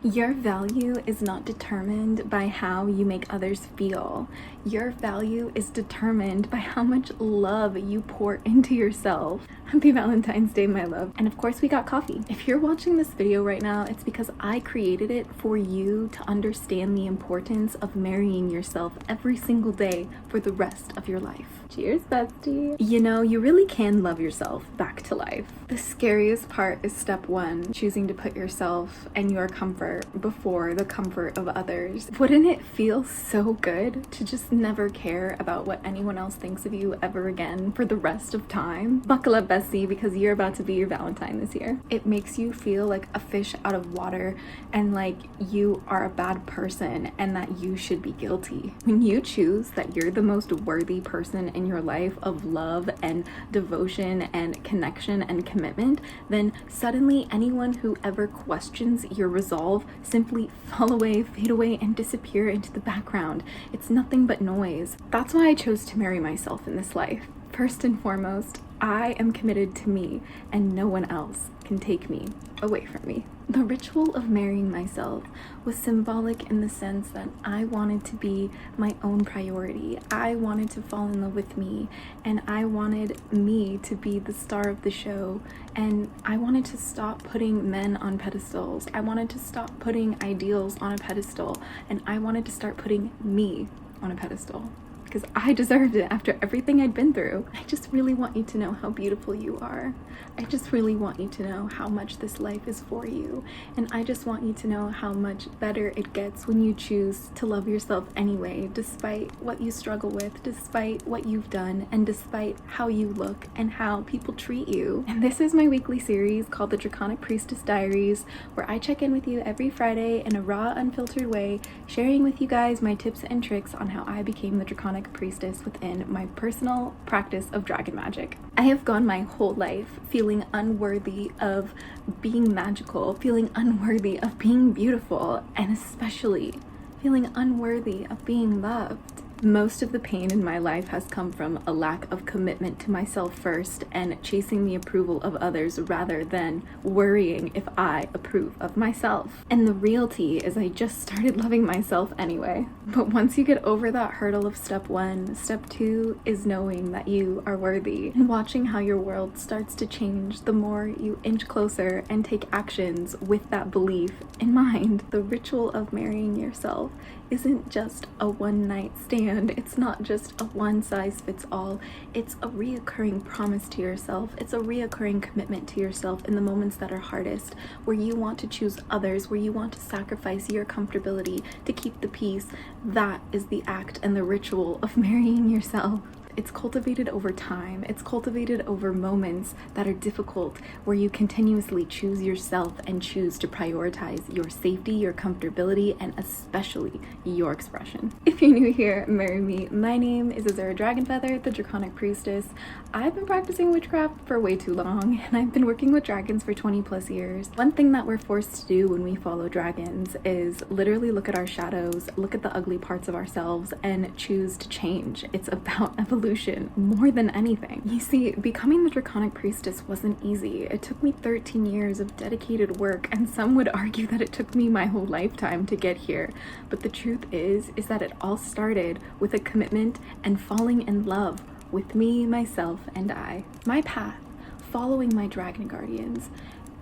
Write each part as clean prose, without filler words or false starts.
Your value is not determined by how you make others feel. Your value is determined by how much love you pour into yourself. Happy Valentine's Day, my love. And of course, we got coffee. If you're watching this video right now, it's because I created it for you to understand the importance of marrying yourself every single day for the rest of your life. Cheers, bestie. You know, you really can love yourself back to life. The scariest part is step one, choosing to put yourself and your comfort before the comfort of others. Wouldn't it feel so good to just never care about what anyone else thinks of you ever again for the rest of time? Buckle up, bestie, because you're about to be your Valentine this year. It makes you feel like a fish out of water and like you are a bad person and that you should be guilty. When you choose that you're the most worthy person in your life of love and devotion and connection and commitment, then suddenly anyone who ever questions your resolve simply fall away, fade away, and disappear into the background. It's nothing but noise. That's why I chose to marry myself in this life. First and foremost, I am committed to me, and no one else can take me away from me. The ritual of marrying myself was symbolic in the sense that I wanted to be my own priority. I wanted to fall in love with me, and I wanted me to be the star of the show, and I wanted to stop putting men on pedestals. I wanted to stop putting ideals on a pedestal, and I wanted to start putting me on a pedestal. Because I deserved it after everything I'd been through. I just really want you to know how beautiful you are. I just really want you to know how much this life is for you. And I just want you to know how much better it gets when you choose to love yourself anyway, despite what you struggle with, despite what you've done, and despite how you look and how people treat you. And this is my weekly series called the Draconic Priestess Diaries, where I check in with you every Friday in a raw, unfiltered way, sharing with you guys my tips and tricks on how I became the Draconic Priestess within my personal practice of dragon magic. I have gone my whole life feeling unworthy of being magical, feeling unworthy of being beautiful, and especially feeling unworthy of being loved. Most of the pain in my life has come from a lack of commitment to myself first and chasing the approval of others rather than worrying if I approve of myself. And the reality is I just started loving myself anyway. But once you get over that hurdle of step one, step two is knowing that you are worthy and watching how your world starts to change the more you inch closer and take actions with that belief in mind. The ritual of marrying yourself isn't just a one-night stand. It's not just a one-size-fits-all. It's a reoccurring promise to yourself. It's a reoccurring commitment to yourself in the moments that are hardest, where you want to choose others, where you want to sacrifice your comfortability to keep the peace. That is the act and the ritual of marrying yourself. It's cultivated over time. It's cultivated over moments that are difficult, where you continuously choose yourself and choose to prioritize your safety, your comfortability, and especially your expression. If you're new here, marry me. My name is Azura Dragonfeather, the Draconic Priestess. I've been practicing witchcraft for way too long, and I've been working with dragons for 20 plus years. One thing that we're forced to do when we follow dragons is literally look at our shadows, look at the ugly parts of ourselves, and choose to change. It's about evolution more than anything. You see, becoming the Draconic Priestess wasn't easy. It took me 13 years of dedicated work, and some would argue that it took me my whole lifetime to get here. But the truth is that it all started with a commitment and falling in love with me, myself, and I. My path, following my dragon guardians,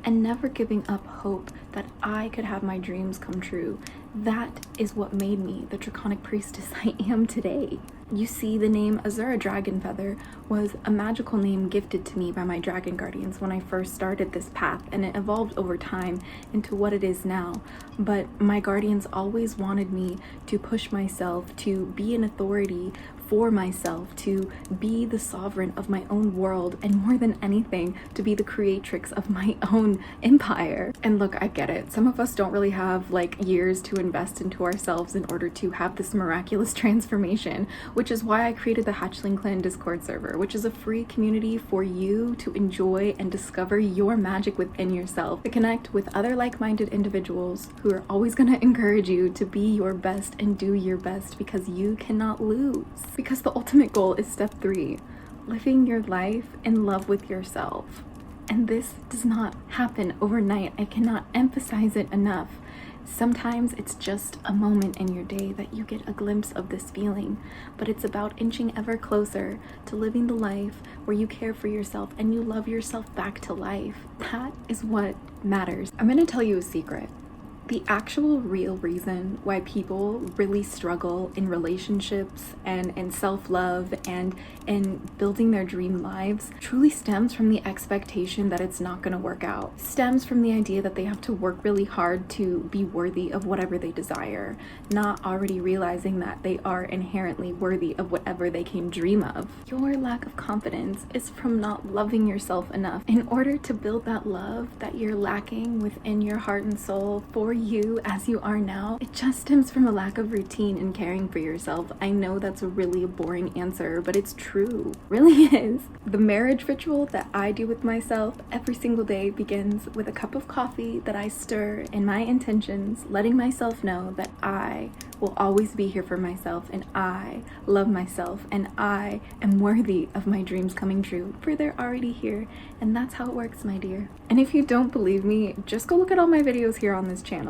and never giving up hope that I could have my dreams come true. That is what made me the Draconic Priestess I am today. You see, the name Azura Dragonfeather was a magical name gifted to me by my dragon guardians when I first started this path, and it evolved over time into what it is now. But my guardians always wanted me to push myself, to be an authority for myself, to be the sovereign of my own world, and more than anything, to be the creatrix of my own empire. And look, I get it. Some of us don't really have like years to invest into ourselves in order to have this miraculous transformation, which is why I created the Hatchling Clan Discord server, which is a free community for you to enjoy and discover your magic within yourself, to connect with other like-minded individuals who are always going to encourage you to be your best and do your best, because you cannot lose. Because the ultimate goal is step 3, living your life in love with yourself. And this does not happen overnight. I cannot emphasize it enough. Sometimes it's just a moment in your day that you get a glimpse of this feeling, but it's about inching ever closer to living the life where you care for yourself and you love yourself back to life. That is what matters. I'm gonna tell you a secret. The actual real reason why people really struggle in relationships and in self-love and in building their dream lives truly stems from the expectation that it's not going to work out. Stems from the idea that they have to work really hard to be worthy of whatever they desire, not already realizing that they are inherently worthy of whatever they can dream of. Your lack of confidence is from not loving yourself enough. In order to build that love that you're lacking within your heart and soul for you as you are now, it just stems from a lack of routine in caring for yourself. I know that's a really boring answer, but it's true. It really is. The marriage ritual that I do with myself every single day begins with a cup of coffee that I stir in my intentions, letting myself know that I will always be here for myself and I love myself and I am worthy of my dreams coming true, for they're already here, and that's how it works, my dear. And if you don't believe me, just go look at all my videos here on this channel.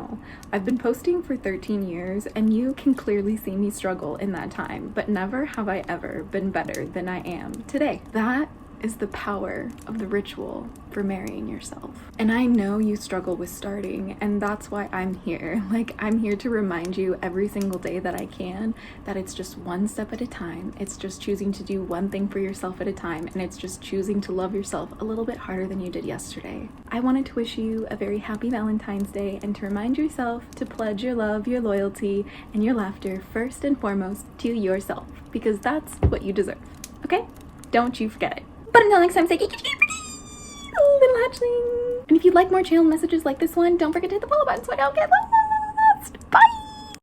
I've been posting for 13 years and you can clearly see me struggle in that time, but never have I ever been better than I am today. That is the power of the ritual for marrying yourself. And I know you struggle with starting, and that's why I'm here. I'm here to remind you every single day that I can that it's just one step at a time. It's just choosing to do one thing for yourself at a time, and it's just choosing to love yourself a little bit harder than you did yesterday. I wanted to wish you a very happy Valentine's Day and to remind yourself to pledge your love, your loyalty, and your laughter first and foremost to yourself, because that's what you deserve. Okay? Don't you forget it. But until next time, say little hatchling. And if you'd like more channel messages like this one, don't forget to hit the follow button so I don't get lost.